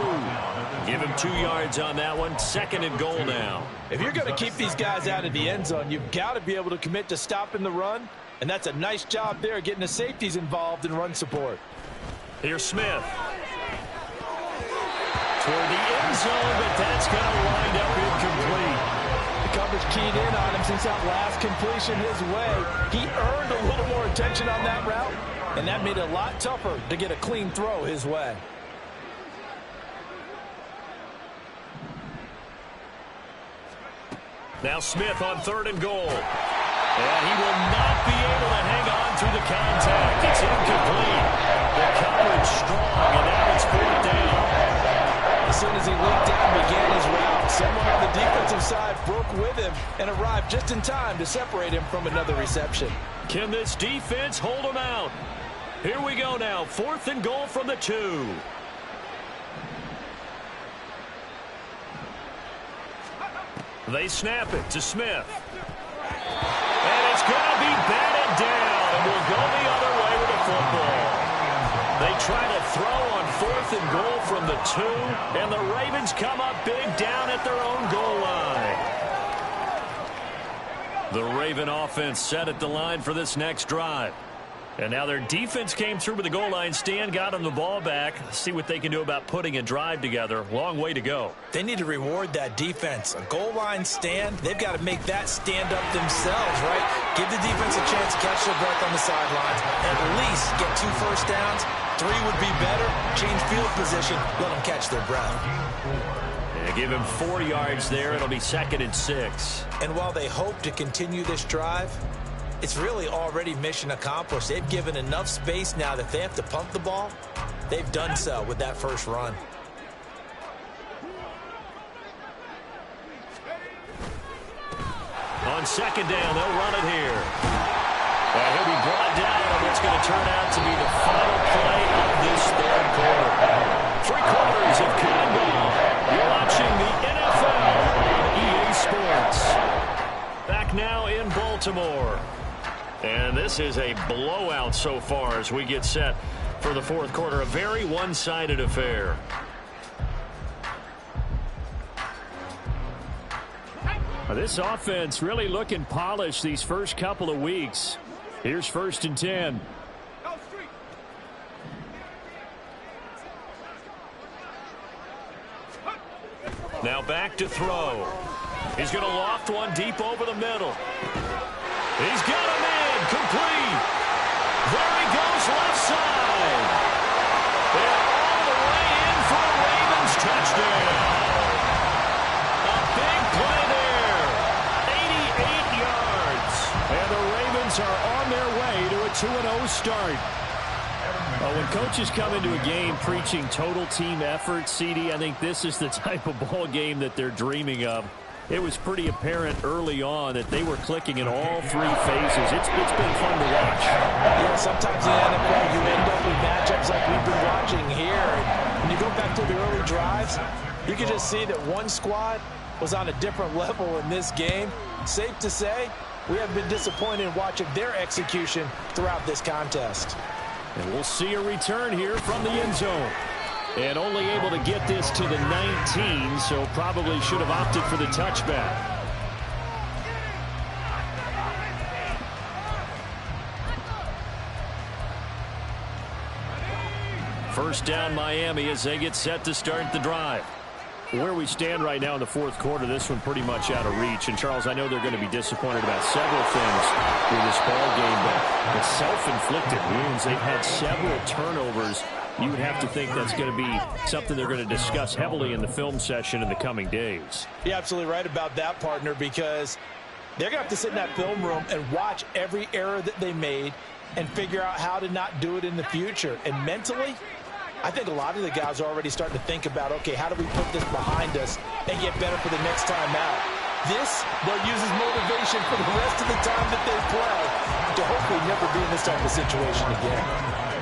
Give him 2 yards on that one. 2nd and goal now. If you're going to keep these guys out of the end zone, you've got to be able to commit to stopping the run, and that's a nice job there getting the safeties involved in run support. Here's Smith. Toward the end zone, but that's going to wind up incomplete. The coverage keyed in on him since that last completion his way. He earned a little more attention on that route, and that made it a lot tougher to get a clean throw his way. Now Smith on 3rd and goal. And he will not be able to hang on through the contact. It's incomplete. The coverage strong, and now it's 4th down. As soon as he leaped down and began his route, someone on the defensive side broke with him and arrived just in time to separate him from another reception. Can this defense hold him out? Here we go now. 4th and goal from the 2. They snap it to Smith. And it's going to be batted down, and we'll go the other way with the football. They try to throw on 4th and goal from the 2, and the Ravens come up big down at their own goal line. The Raven offense set at the line for this next drive. And now their defense came through with the goal line stand, got them the ball back. Let's see what they can do about putting a drive together. Long way to go. They need to reward that defense. A goal line stand, they've got to make that stand up themselves, right? Give the defense a chance to catch their breath on the sidelines. At least get 2 first downs. 3 would be better. Change field position. Let them catch their breath. Yeah, give him 4 yards there. It'll be 2nd and 6. And while they hope to continue this drive, it's really already mission accomplished. They've given enough space now that they have to pump the ball. They've done so with that first run. On 2nd down, they'll run it here. And he'll be brought down on what's going to turn out to be the final play of this 3rd quarter. 3 quarters of cotton ball. You're watching the NFL on EA Sports. Back now in Baltimore. And this is a blowout so far as we get set for the 4th quarter. A very one-sided affair. This offense really looking polished these first couple of weeks. Here's 1st and 10. Now back to throw. He's going to loft one deep over the middle. He's got a man complete. There he goes left side. And all the way in for a Ravens touchdown. A big play there. 88 yards. And the Ravens are on their way to a 2-0 start. When coaches come into a game preaching total team effort, CD, I think this is the type of ball game that they're dreaming of. It was pretty apparent early on that they were clicking in all 3 phases. It's been fun to watch. Yeah, sometimes in the NFL you end up with matchups like we've been watching here. And when you go back to the early drives, you can just see that one squad was on a different level in this game. Safe to say, we have been disappointed in watching their execution throughout this contest. And we'll see a return here from the end zone. And only able to get this to the 19, so probably should have opted for the touchback. First down Miami as they get set to start the drive. Where we stand right now in the 4th quarter, this one pretty much out of reach. And, Charles, I know they're going to be disappointed about several things with this ball game, but the self-inflicted wounds, they've had several turnovers. You would have to think that's going to be something they're going to discuss heavily in the film session in the coming days. You're absolutely right about that, partner, because they're going to have to sit in that film room and watch every error that they made and figure out how to not do it in the future. And mentally, I think a lot of the guys are already starting to think about, okay, how do we put this behind us and get better for the next time out? This, they'll use as motivation for the rest of the time that they play to hopefully never be in this type of situation again.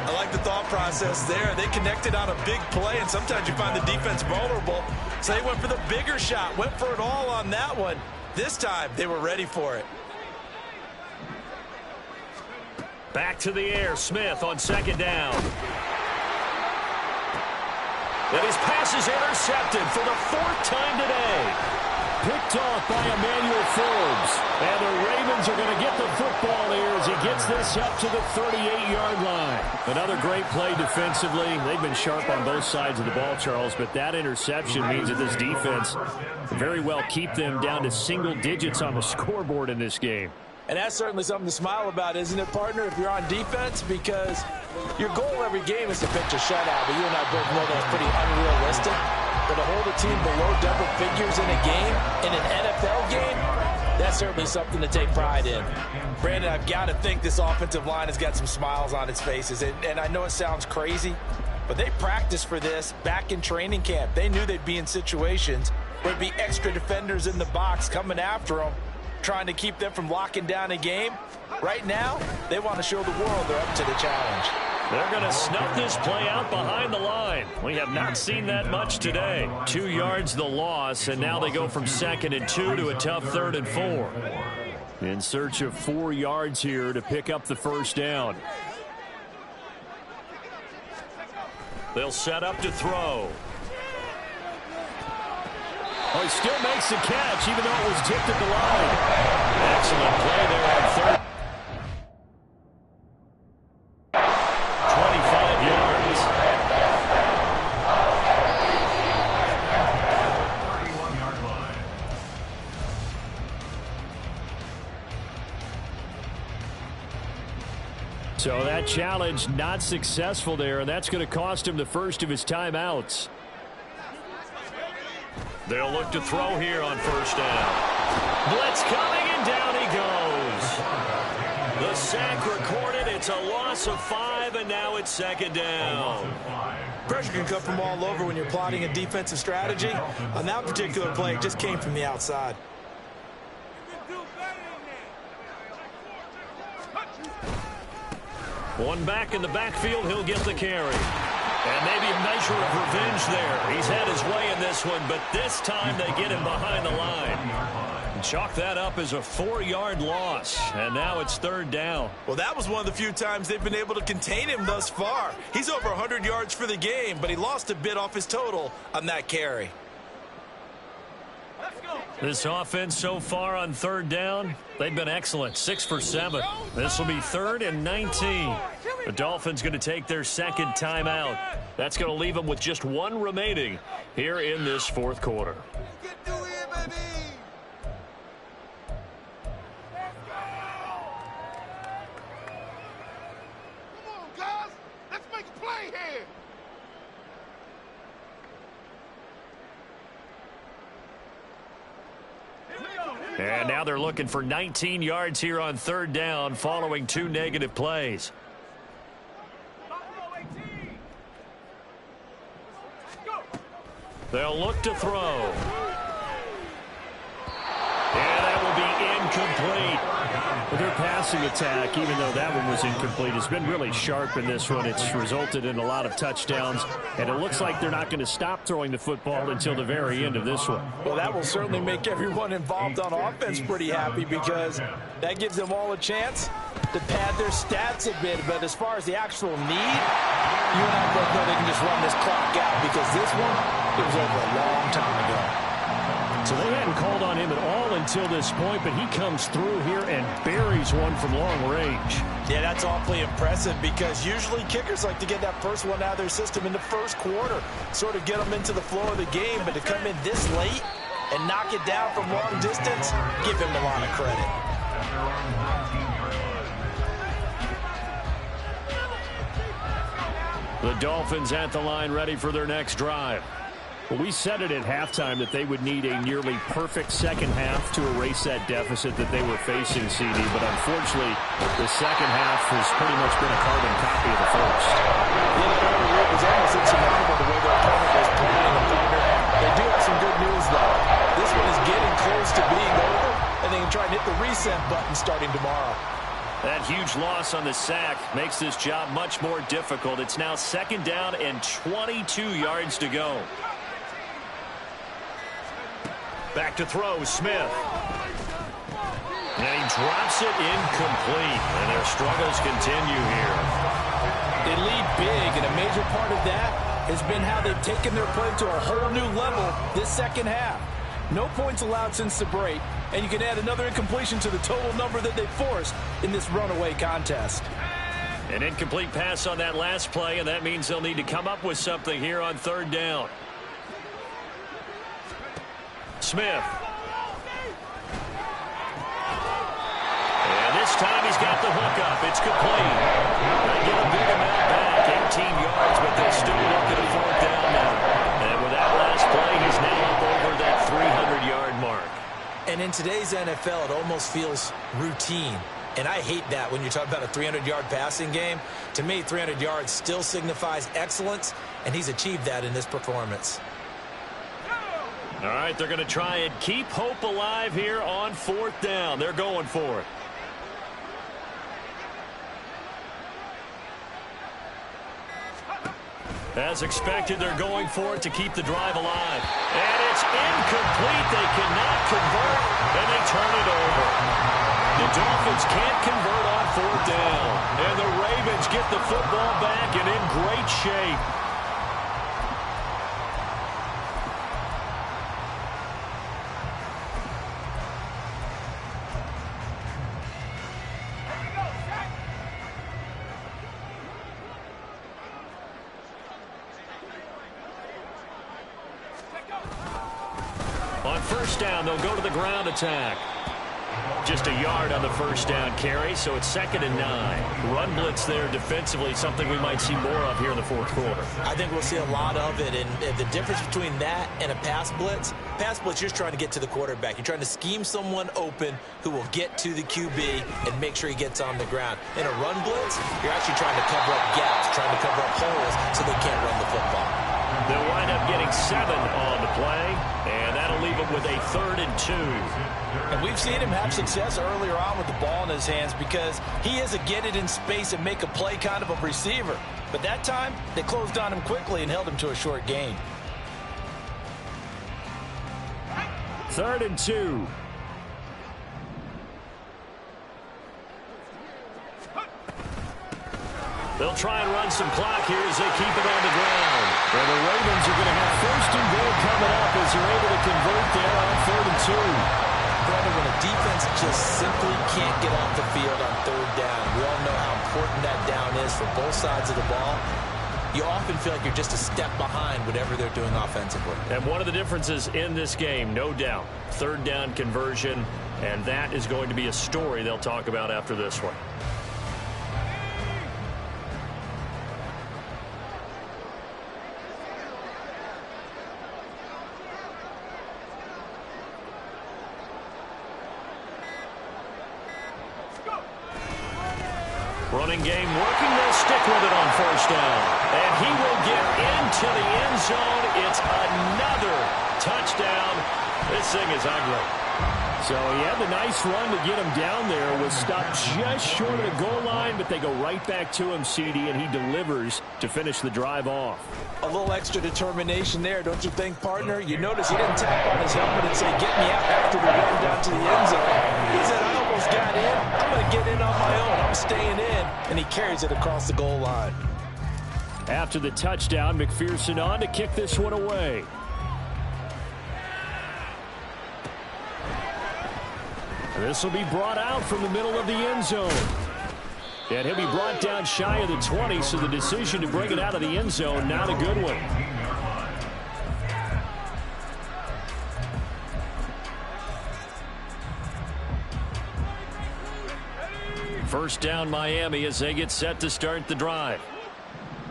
I like the thought process there. They connected on a big play, and sometimes you find the defense vulnerable. So they went for the bigger shot, went for it all on that one. This time, they were ready for it. Back to the air, Smith on second down. And his pass is intercepted for the 4th time today. Picked off by Emmanuel Forbes. And the Ravens are going to get the football here as he gets this up to the 38-yard line. Another great play defensively. They've been sharp on both sides of the ball, Charles, but that interception means that this defense very well keep them down to single digits on the scoreboard in this game. And that's certainly something to smile about, isn't it, partner, if you're on defense? Because your goal every game is to pitch a shutout, but you and I both know that's pretty unrealistic. But to hold a team below double figures in a game, in an NFL game, that's certainly something to take pride in. Brandon, I've got to think this offensive line has got some smiles on its faces. And I know it sounds crazy, but they practiced for this back in training camp. They knew they'd be in situations where there'd be extra defenders in the box coming after them, trying to keep them from locking down a game. Right now, they want to show the world they're up to the challenge. They're going to snuff this play out behind the line. We have not seen that much today. 2 yards the loss, and now they go from 2nd and 2 to a tough 3rd and 4. In search of 4 yards here to pick up the first down. They'll set up to throw. Oh, he still makes the catch, even though it was tipped at the line. Excellent play there on 3rd. 25 yards. 31-yard line. So that challenge not successful there, and that's going to cost him the first of his timeouts. They'll look to throw here on 1st down. Blitz coming, and down he goes. The sack recorded. It's a loss of 5, and now it's 2nd down. Pressure can come from all over when you're plotting a defensive strategy. On that particular play, it just came from the outside. One back in the backfield, he'll get the carry. And maybe a measure of revenge there. He's had his way in this one, but this time they get him behind the line. Chalk that up as a 4-yard loss, and now it's 3rd down. Well, that was one of the few times they've been able to contain him thus far. He's over 100 yards for the game, but he lost a bit off his total on that carry. This offense so far on 3rd down, they've been excellent. 6 for 7. This will be 3rd and 19. The Dolphins going to take their 2nd timeout. That's going to leave them with just 1 remaining here in this 4th quarter. And now they're looking for 19 yards here on 3rd down following 2 negative plays. They'll look to throw. And that will be incomplete. Well, their passing attack, even though that one was incomplete, has been really sharp in this one. It's resulted in a lot of touchdowns, and it looks like they're not going to stop throwing the football until the very end of this one. Well, that will certainly make everyone involved on offense pretty happy, because that gives them all a chance to pad their stats a bit. But as far as the actual need, you and I both know they can just run this clock out, because this one, it was over a long time ago. So they hadn't called on him at all until this point, but he comes through here and buries one from long range. Yeah, that's awfully impressive, because usually kickers like to get that first one out of their system in the 1st quarter, sort of get them into the flow of the game. But to come in this late and knock it down from long distance, give him a lot of credit. The Dolphins at the line, ready for their next drive. Well, we said it at halftime that they would need a nearly perfect second half to erase that deficit that they were facing, CD. But unfortunately, the second half has pretty much been a carbon copy of the first. Yeah, it was almost insurmountable the way their opponent was playing. They do have some good news, though. This one is getting close to being over, and they can try and hit the reset button starting tomorrow. That huge loss on the sack makes this job much more difficult. It's now 2nd down and 22 yards to go. Back to throw, Smith. And he drops it incomplete. And their struggles continue here. They lead big, and a major part of that has been how they've taken their play to a whole new level this second half. No points allowed since the break, and you can add another incompletion to the total number that they forced in this runaway contest. An incomplete pass on that last play, and that means they'll need to come up with something here on 3rd down. Smith. And this time he's got the hook up. It's complete. They get a big amount back, 18 yards, but they'll still look at a 4th down now. And with that last play, he's now up over that 300-yard mark. And in today's NFL, it almost feels routine. And I hate that when you're talking about a 300-yard passing game. To me, 300 yards still signifies excellence, and he's achieved that in this performance. All right, they're going to try and keep hope alive here on 4th down. They're going for it. As expected, they're going for it to keep the drive alive. And it's incomplete. They cannot convert, and they turn it over. The Dolphins can't convert on 4th down. And the Ravens get the football back and in great shape. On 1st down, they'll go to the ground attack. Just a yard on the 1st down carry, so it's 2nd and 9. Run blitz there defensively, something we might see more of here in the 4th quarter. I think we'll see a lot of it, and the difference between that and a pass blitz, you're just trying to get to the quarterback. You're trying to scheme someone open who will get to the QB and make sure he gets on the ground. In a run blitz, you're actually trying to cover up gaps, trying to cover up holes so they can't run the football. They'll wind up getting 7 on the play, and that'll leave them with a 3rd and 2. And we've seen him have success earlier on with the ball in his hands because he is a get it in space and make a play kind of a receiver. But that time, they closed on him quickly and held him to a short gain. 3rd and 2. They'll try and run some clock here as they keep it on the ground. And the Ravens are going to have 1st and goal coming up as they're able to convert there on 3rd and 2. Brother, when a defense just simply can't get off the field on 3rd down, we all know how important that down is for both sides of the ball. You often feel like you're just a step behind whatever they're doing offensively. And one of the differences in this game, no doubt, 3rd down conversion, and that is going to be a story they'll talk about after this one. Running game working. They'll stick with it on 1st down. And he will get into the end zone. It's another touchdown. This thing is ugly. So he had the nice run to get him down there. Was stopped just short of the goal line, but they go right back to him, CD, and he delivers to finish the drive off. A little extra determination there, don't you think, partner? You notice he didn't tap on his helmet and say, get me out after the run down to the end zone. He said, I almost got in. I'm going to get in on my own. I'm staying in. And he carries it across the goal line. After the touchdown, McPherson on to kick this one away. This will be brought out from the middle of the end zone. And he'll be brought down shy of the 20, so the decision to bring it out of the end zone, not a good one. First down Miami as they get set to start the drive.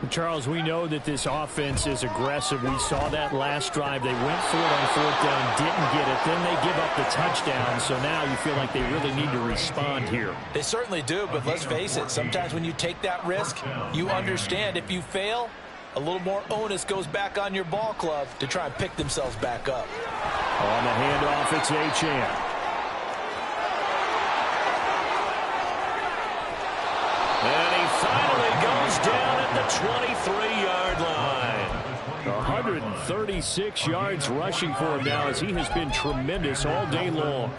Charles, we know that this offense is aggressive. We saw that last drive. They went for it on 4th down, didn't get it. Then they give up the touchdown. So now you feel like they really need to respond here. They certainly do, but let's face it. Sometimes when you take that risk, you understand if you fail, a little more onus goes back on your ball club to try and pick themselves back up. On the handoff, it's Achane. is down at the 23-yard line. 136 yards rushing for him now, as he has been tremendous all day long.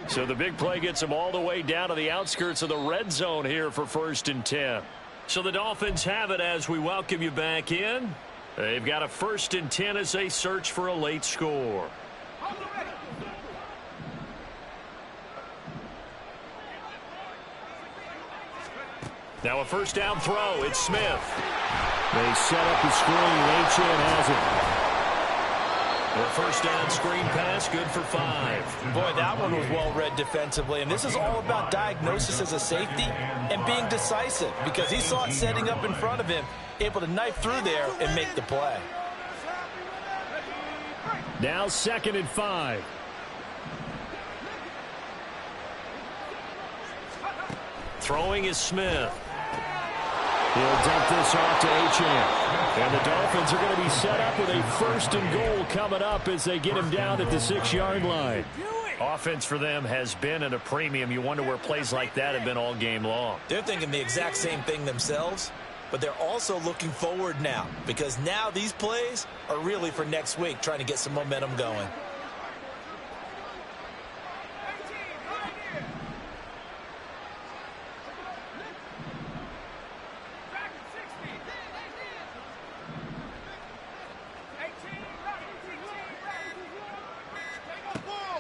So the big play gets him all the way down to the outskirts of the red zone here for 1st and 10. So the Dolphins have it as we welcome you back in. They've got a 1st and 10 as they search for a late score. Now a 1st down throw. It's Smith. They set up the screen. Achane has it. The 1st down screen pass, good for 5. Boy, that one was well read defensively. And this is all about diagnosis as a safety and being decisive, because he saw it setting up in front of him, able to knife through there and make the play. Now 2nd and 5. Throwing is Smith. He'll dump this off to Achane. And the Dolphins are going to be set up with a 1st and goal coming up as they get him down at the 6-yard line. Offense for them has been at a premium. You wonder where plays like that have been all game long. They're thinking the exact same thing themselves, but they're also looking forward now, because now these plays are really for next week, trying to get some momentum going.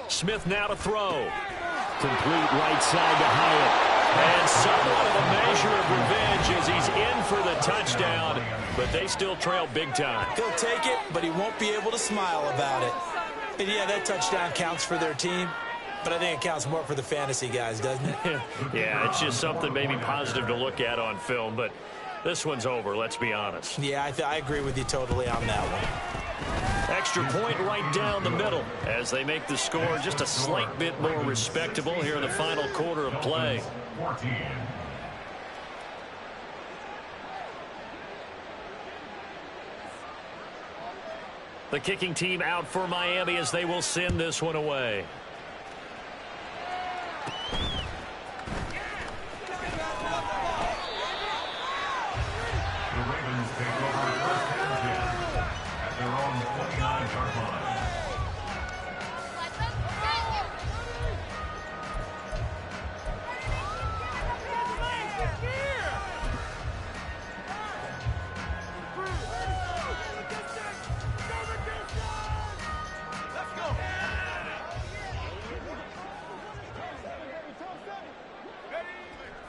Smith now to throw. Complete right side to Hyatt. And somewhat of a measure of revenge as he's in for the touchdown, but they still trail big time. He'll take it, but he won't be able to smile about it. And yeah, that touchdown counts for their team, but I think it counts more for the fantasy guys, doesn't it? Yeah, it's just something maybe positive to look at on film, but this one's over, let's be honest. Yeah, I agree with you totally on that one. Extra point right down the middle as they make the score just a slight bit more respectable here in the final quarter of play. 14. The kicking team out for Miami as they will send this one away. The Ravens take over 1st and 10 at their own 29-yard line.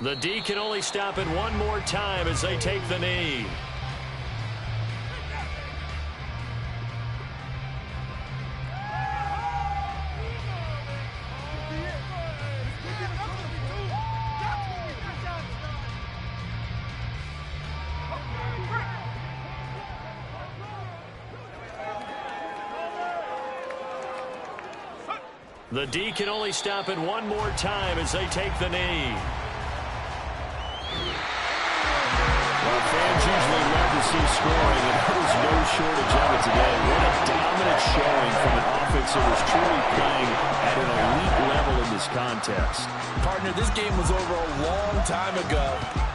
The D can only stop it one more time as they take the knee. The D can only stop it one more time as they take the knee. Well, fans usually love to see scoring, and there's no shortage of it today. What a dominant showing from an offense that was truly playing at an elite level in this contest. Partner, this game was over a long time ago.